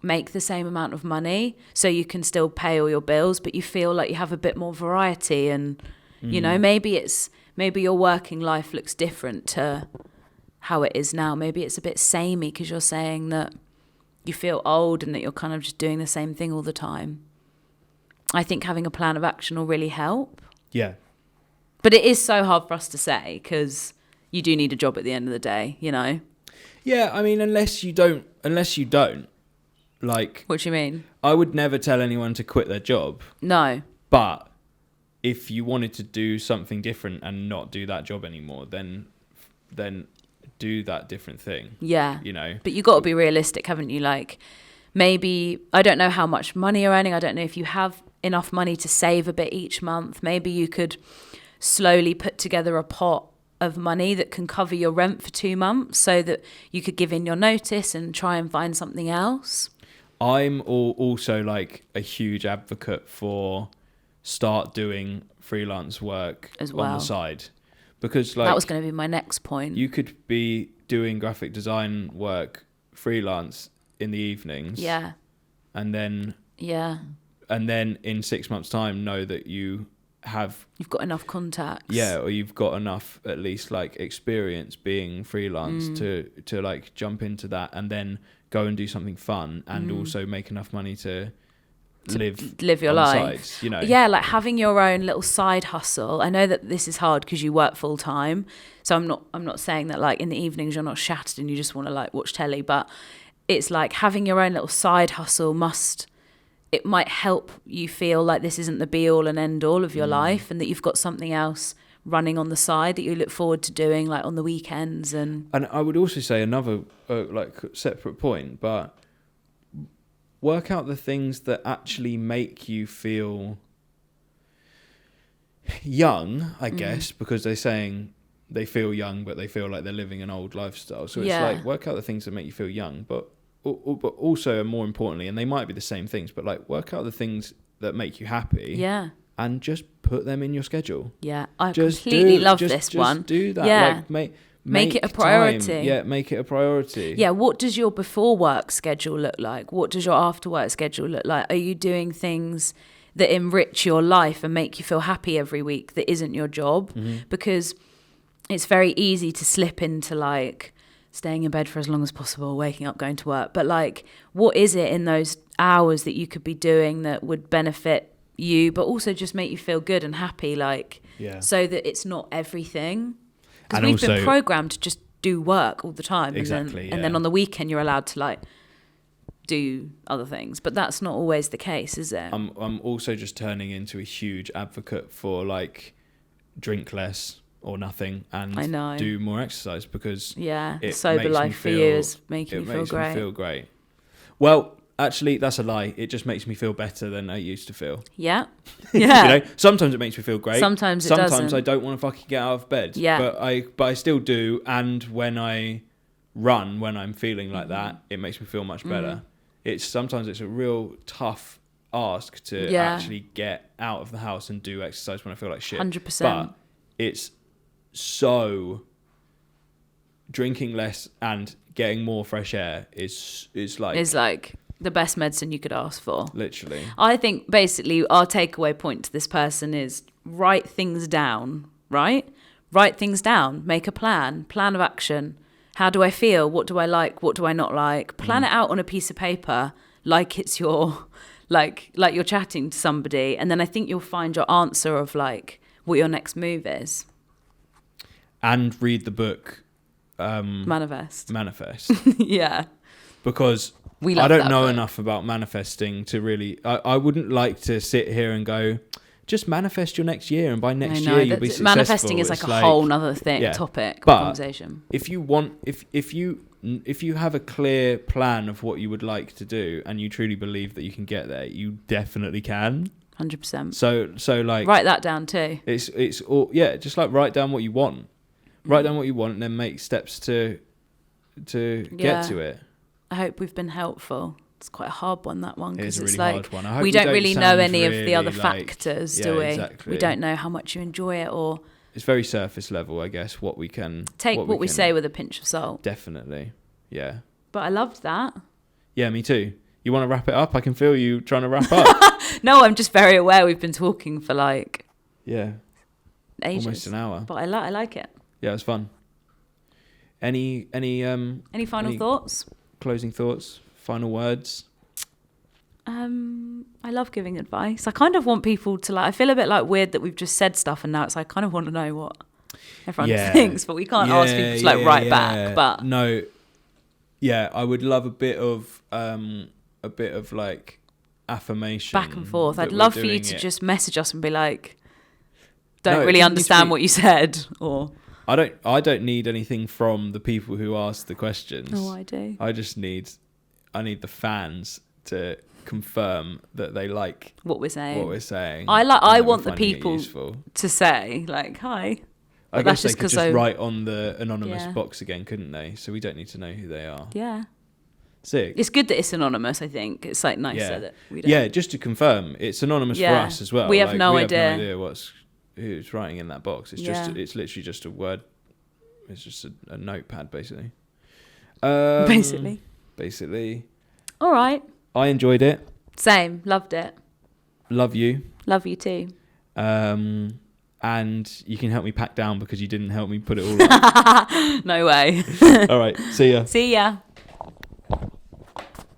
make the same amount of money so you can still pay all your bills, but you feel like you have a bit more variety. And, you know, maybe your working life looks different to how it is now. Maybe it's a bit samey because you're saying that you feel old and that you're kind of just doing the same thing all the time. I think having a plan of action will really help. Yeah. But it is so hard for us to say because you do need a job at the end of the day, you know? Yeah, I mean, unless you don't, like... What do you mean? I would never tell anyone to quit their job. No. But if you wanted to do something different and not do that job anymore, then do that different thing. Yeah. You know. But you got to be realistic, haven't you? Like, maybe, I don't know how much money you're earning. I don't know if you have enough money to save a bit each month. Maybe you could slowly put together a pot of money that can cover your rent for 2 months so that you could give in your notice and try and find something else. I'm also like a huge advocate for start doing freelance work as well on the side, because like that was going to be my next point. You could be doing graphic design work freelance in the evenings, and then in 6 months' time know that you've got enough contacts, or you've got enough at least like experience being freelance to like jump into that and then go and do something fun and also make enough money to live your life sides, you know. Like having your own little side hustle. I know that this is hard because you work full time, so I'm not saying that like in the evenings you're not shattered and you just want to like watch telly, but it's like having your own little side hustle it might help you feel like this isn't the be all and end all of your life, and that you've got something else running on the side that you look forward to doing like on the weekends. And I would also say another like separate point, but work out the things that actually make you feel young, I guess, because they're saying they feel young but they feel like they're living an old lifestyle. So it's like work out the things that make you feel young, but also, more importantly, and they might be the same things, but like work out the things that make you happy. Yeah. And just put them in your schedule. Yeah, I completely love this one. Just do that. Yeah. Like, make it a priority. Time. Yeah, make it a priority. Yeah, what does your before work schedule look like? What does your after work schedule look like? Are you doing things that enrich your life and make you feel happy every week that isn't your job? Because it's very easy to slip into like staying in bed for as long as possible, waking up, going to work. But like, what is it in those hours that you could be doing that would benefit you, but also just make you feel good and happy, like, so that it's not everything? Because we've been programmed to just do work all the time. Exactly. And then on the weekend, you're allowed to like do other things. But that's not always the case, is it? I'm also just turning into a huge advocate for like drink less or nothing and do more exercise, because sober life for you is making you feel great. Me feel great. Well, actually, that's a lie. It just makes me feel better than I used to feel. Yeah. You know, sometimes it makes me feel great. Sometimes it doesn't. I don't want to fucking get out of bed. Yeah. But I still do. And when I run, when I'm feeling like that, it makes me feel much better. Sometimes it's a real tough ask to actually get out of the house and do exercise when I feel like shit. 100%. But it's so drinking less and getting more fresh air is like the best medicine you could ask for. Literally. I think basically our takeaway point to this person is write things down, right? Write things down, make a plan of action. How do I feel? What do I like? What do I not like? Plan it out on a piece of paper like it's your, like you're chatting to somebody. And then I think you'll find your answer of like what your next move is. And read the book Manifest. Yeah. Because I don't know enough about manifesting to really... I wouldn't like to sit here and go, just manifest your next year and by next year you'll be successful. Manifesting is like a whole nother topic, conversation. If you want... If you have a clear plan of what you would like to do and you truly believe that you can get there, you definitely can. 100%. So like... Write that down too. It's all... Yeah, just like write down what you want. Write down what you want and then make steps to get to it. I hope we've been helpful. It's quite a hard one, that one. It's a really hard one. I hope we don't really know any of the other like, factors, do we? Exactly. We don't know how much you enjoy it, or... It's very surface level, I guess, what we can... Take what we say with a pinch of salt. Definitely, yeah. But I loved that. Yeah, me too. You want to wrap it up? I can feel you trying to wrap up. No, I'm just very aware we've been talking for like... Yeah. Ages. Almost an hour. But I like it. Yeah, it was fun. Any final thoughts? Closing thoughts? Final words? I love giving advice. I kind of want people to like... I feel a bit like weird that we've just said stuff and now it's like, I kind of want to know what everyone thinks, but we can't ask people to like write back. But no, yeah, I would love a bit of like affirmation back and forth. that I'd we're love for you doing to it. just message us and be like, No, don't it really doesn't need to understand be- what you said, or I don't need anything from the people who ask the questions. oh, I do. I need the fans to confirm that they like What we're saying. what we're saying. I and that we're want the finding it people useful. to say like, hi. I But guess that's they just could 'cause just I- write on the anonymous Yeah. box again, couldn't they? So we don't need to know who they are. Yeah. Sick. It's good that it's anonymous, I think. It's like nicer Yeah. that we don't. Yeah, just to confirm, it's anonymous for Yeah. us as well. We have no idea. Who's writing in that box. It's Yeah. just it's literally just a word. It's just a notepad basically. Basically. All right. I enjoyed it. Same. Loved it. Love you. Love you too. And you can help me pack down because you didn't help me put it all up. No way. All right. See ya. See ya.